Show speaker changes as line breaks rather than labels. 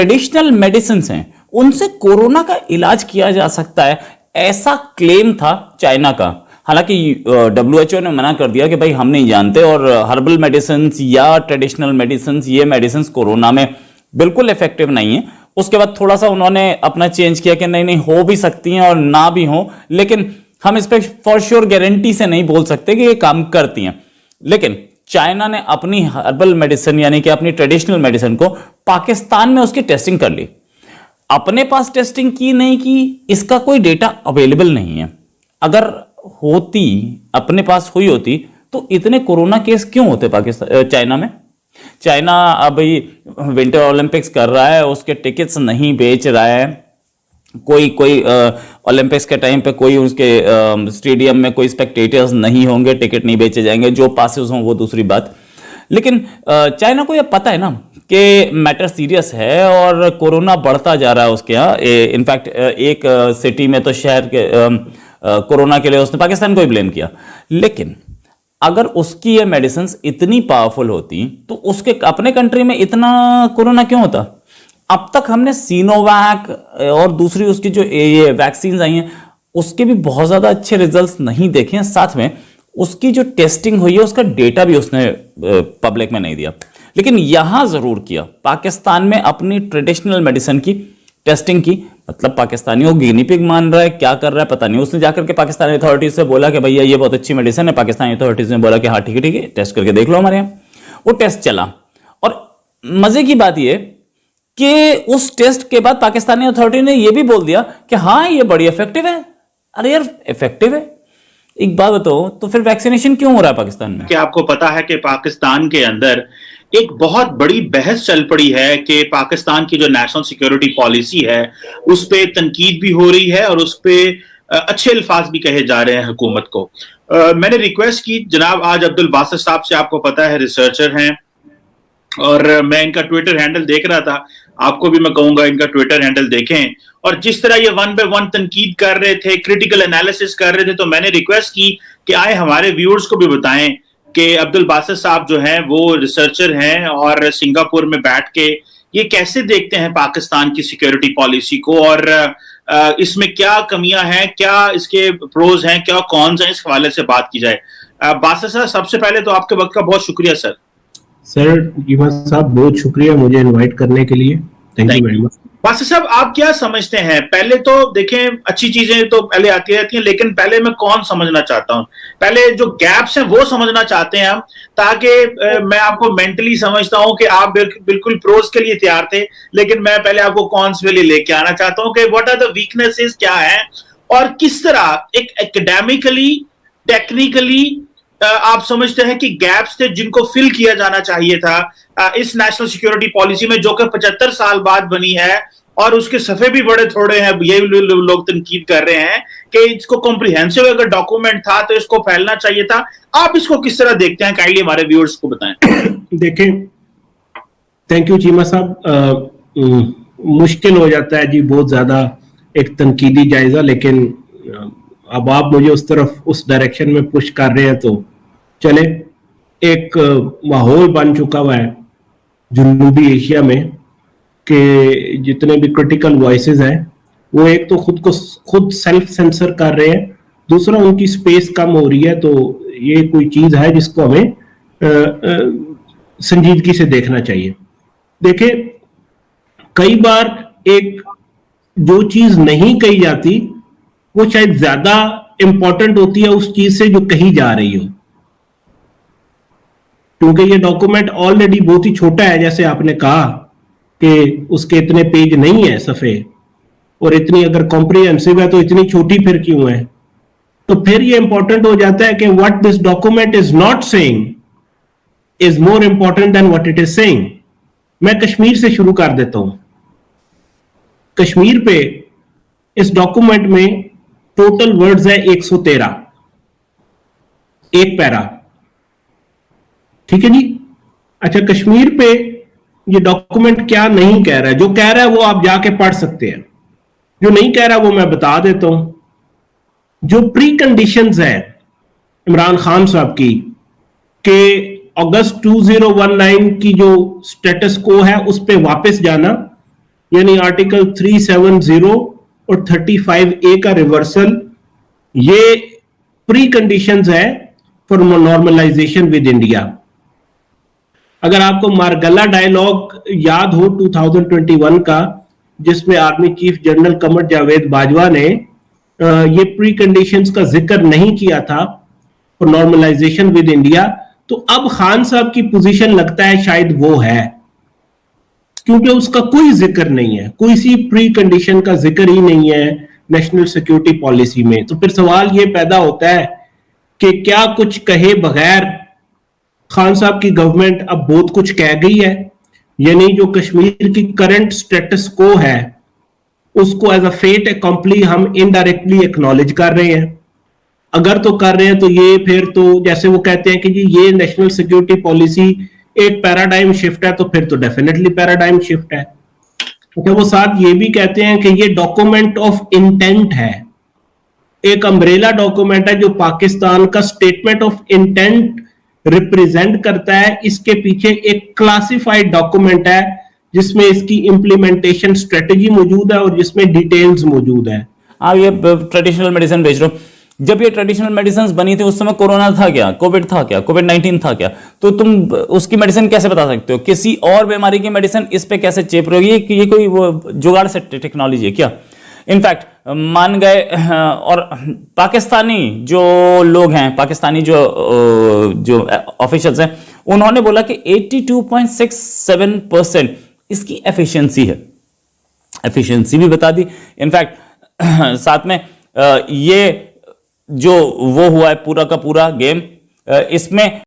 Traditional medicine हैं उनसे corona का इलाज किया जा सकता है, ऐसा क्लेम था चाइना का। हालांकि WHO ने मना कर दिया कि भाई हम नहीं जानते, और हर्बल मेडिसिन या ट्रेडिशनल मेडिसिन, ये मेडिसिन कोरोना में बिल्कुल इफेक्टिव नहीं है। उसके बाद थोड़ा सा उन्होंने अपना चेंज किया कि नहीं नहीं हो भी सकती हैं और ना भी हो, लेकिन हम इस पर फॉर श्योर गारंटी से नहीं बोल सकते कि ये काम करती हैं। लेकिन चाइना ने अपनी हर्बल मेडिसिन यानी कि अपनी ट्रेडिशनल मेडिसिन को पाकिस्तान में उसकी टेस्टिंग कर ली। अपने पास टेस्टिंग की नहीं की, इसका कोई डेटा अवेलेबल नहीं है। अगर होती, अपने पास हुई होती, तो इतने कोरोना केस क्यों होते पाकिस्तान चाइना में? चाइना अभी विंटर ओलंपिक्स कर रहा है, उसके टिकट्स नहीं बेच रहा है, कोई ओलंपिक्स के टाइम पे कोई उसके स्टेडियम में कोई स्पेक्टेटर्स नहीं होंगे, टिकट नहीं बेचे जाएंगे, जो पासेस हों वो दूसरी बात। लेकिन चाइना को यह पता है ना कि मैटर सीरियस है और कोरोना बढ़ता जा रहा है उसके यहाँ। इनफैक्ट एक सिटी में तो शहर के कोरोना के लिए उसने पाकिस्तान को ही ब्लेम किया। लेकिन अगर उसकी ये मेडिसिन इतनी पावरफुल होती तो उसके अपने कंट्री में इतना कोरोना क्यों होता? अब तक हमने सीनोवैक और दूसरी उसकी जो ये वैक्सीन आई हैं उसके भी बहुत ज्यादा अच्छे रिजल्ट्स नहीं देखे हैं। साथ में उसकी जो टेस्टिंग हुई है उसका डेटा भी उसने पब्लिक में नहीं दिया, लेकिन यहां जरूर किया। पाकिस्तान में अपनी ट्रेडिशनल मेडिसिन की टेस्टिंग की, मतलब पाकिस्तानियों को गिनी पिग मान रहा है, क्या कर रहा है पता नहीं। उसने जाकर के पाकिस्तानी अथॉरिटीज से बोला कि भैया ये बहुत अच्छी मेडिसिन है। पाकिस्तानी अथॉरिटीज ने बोला कि हाँ ठीक है टेस्ट करके देख लो हमारे यहाँ। वो टेस्ट चला और मजे की बात ये कि उस टेस्ट के बाद पाकिस्तानी अथॉरिटी ने यह भी बोल दिया कि हाँ ये बड़ी इफेक्टिव है। अरे यार इफेक्टिव है, एक बात बताओ, तो फिर वैक्सीनेशन क्यों हो रहा है पाकिस्तान में?
क्या आपको पता है कि पाकिस्तान के अंदर एक बहुत बड़ी बहस चल पड़ी है कि पाकिस्तान की जो नेशनल सिक्योरिटी पॉलिसी है उस पर तनकीद भी हो रही है और उस पर अच्छे अल्फाज भी कहे जा रहे हैं हुकूमत को। मैंने रिक्वेस्ट की जनाब, आज अब्दुल बासित साहब से, आपको पता है रिसर्चर हैं, और मैं इनका ट्विटर हैंडल देख रहा था, आपको भी मैं कहूंगा इनका ट्विटर हैंडल देखें। और जिस तरह ये वन बाय वन तनकीद कर रहे थे, क्रिटिकल एनालिसिस कर रहे थे, तो मैंने रिक्वेस्ट की कि आए हमारे व्यूअर्स को भी बताएं कि अब्दुल बासित साहब जो हैं वो रिसर्चर हैं और सिंगापुर में बैठ के ये कैसे देखते हैं पाकिस्तान की सिक्योरिटी पॉलिसी को, और इसमें क्या कमियां हैं, क्या इसके प्रोज हैं, क्या कॉन्स हैं, इस हवाले से बात की जाए। बासित साहब, सबसे पहले तो आपके वक्त का बहुत शुक्रिया सर।
सर जीवा साहब बहुत शुक्रिया मुझे इनवाइट करने के लिए, thank you very much.
Basit साहब, आप क्या समझते हैं? पहले तो देखें, अच्छी चीजें तो पहले आती रहती हैं, लेकिन पहले मैं कौन समझना चाहता हूं, पहले जो गैप्स हैं वो समझना चाहते हैं हम, ताकि मैं आपको मेंटली समझता हूं कि आप बिल्कुल प्रोज के लिए तैयार थे, लेकिन मैं पहले आपको कॉन्स के लिए लेके आना चाहता हूं कि व्हाट आर द वीकनेसेस, क्या है, और किस तरह एक एकेडमिकली टेक्निकली आप समझते हैं कि गैप्स थे जिनको फिल किया जाना चाहिए था इस नेशनल सिक्योरिटी पॉलिसी में, जो कि 75 साल बाद बनी है और उसके सफे भी बड़े थोड़े हैं। ये लोग तनकीद कर रहे हैं कि इसको कॉम्प्रिहेंसिव अगर डॉक्यूमेंट था तो इसको फैलना चाहिए था। आप इसको किस तरह देखते हैं, काइंडली हमारे व्यूअर्स को बताएं।
देखें, थैंक यू चीमा साहब। मुश्किल हो जाता है जी बहुत ज्यादा एक तनकीदी जायजा, लेकिन अब आप मुझे उस तरफ उस डायरेक्शन में पुश कर रहे हैं तो चले। एक माहौल बन चुका हुआ है जनूबी एशिया में कि जितने भी क्रिटिकल वॉइसेस हैं वो एक तो खुद सेल्फ सेंसर कर रहे हैं, दूसरा उनकी स्पेस कम हो रही है। तो ये कोई चीज है जिसको हमें संजीदगी से देखना चाहिए। देखिए, कई बार एक जो चीज नहीं कही जाती वो शायद ज्यादा इंपॉर्टेंट होती है उस चीज से जो कही जा रही हो, क्योंकि ये डॉक्यूमेंट ऑलरेडी बहुत ही छोटा है, जैसे आपने कहा कि उसके इतने पेज नहीं है सफे, और इतनी अगर कॉम्प्रिहेंसिव है तो इतनी छोटी फिर क्यों है? तो फिर ये इंपॉर्टेंट हो जाता है कि what this document is not saying is more important than what it is saying. मैं कश्मीर से शुरू कर देता हूं। कश्मीर पे इस डॉक्यूमेंट में टोटल वर्ड्स है 113, एक पैरा, ठीक है जी। अच्छा, कश्मीर पे ये डॉक्यूमेंट क्या नहीं कह रहा है? जो कह रहा है वो आप जाके पढ़ सकते हैं, जो नहीं कह रहा वो मैं बता देता हूं। जो प्री कंडीशंस है इमरान खान साहब की कि अगस्त 2019 की जो स्टेटस को है उस पे वापस जाना, यानी आर्टिकल 370 और 35A का रिवर्सल, ये प्री कंडीशंस है फॉर नॉर्मलाइजेशन विद इंडिया। अगर आपको मार्गला डायलॉग याद हो 2021 का, जिसमें army chief general Qamar Javed Bajwa ने ये प्री कंडीशंस का जिक्र नहीं किया था फॉर नॉर्मलाइजेशन विद इंडिया, तो अब खान साहब की पोजीशन लगता है शायद वो है, क्योंकि उसका कोई जिक्र नहीं है, कोई सी प्री कंडीशन का जिक्र ही नहीं है नेशनल सिक्योरिटी पॉलिसी में। तो फिर सवाल ये पैदा होता है कि क्या कुछ कहे बगैर खान साहब की गवर्नमेंट अब बहुत कुछ कह गई है, यानी जो कश्मीर की करंट स्टेटस को है उसको एज अ फेट अकम्पली हम इनडायरेक्टली एक्नॉलेज कर रहे हैं। अगर तो कर रहे हैं तो ये फिर तो जैसे वो कहते हैं कि जी ये नेशनल सिक्योरिटी पॉलिसी एक पैराडाइम शिफ्ट है, तो फिर तो डेफिनेटली पैराडाइम शिफ्ट है। तो वो साथ ये भी कहते हैं कि ये डॉक्यूमेंट ऑफ इंटेंट है, एक अम्ब्रेला डॉक्यूमेंट है जो पाकिस्तान का स्टेटमेंट ऑफ इंटेंट रिप्रेजेंट करता है। इसके पीछे एक क्लासिफाइड डॉक्यूमेंट है जिसमें इसकी इंप्लीमेंटेशन स्ट्रेटेजी मौजूद है और जिसमें डिटेल्स मौजूद है।
आप ये ट्रेडिशनल मेडिसिन बेच रहे हो, जब ये ट्रेडिशनल मेडिसिन बनी थी उस समय कोरोना था क्या, कोविड था क्या, कोविड-19 था क्या, तो तुम उसकी मेडिसिन कैसे बता सकते हो? किसी और बीमारी की मेडिसिन इस पे कैसे चेप रही है कि ये कोई वो जुगाड़ से टेक्नोलॉजी है क्या? इनफैक्ट मान गए, और पाकिस्तानी जो लोग हैं, पाकिस्तानी जो ऑफिशियल्स हैं, उन्होंने बोला कि 82.67% इसकी एफिशिएंसी है। एफिशिएंसी भी बता दी। इनफैक्ट साथ में ये जो वो हुआ है पूरा का पूरा गेम, इसमें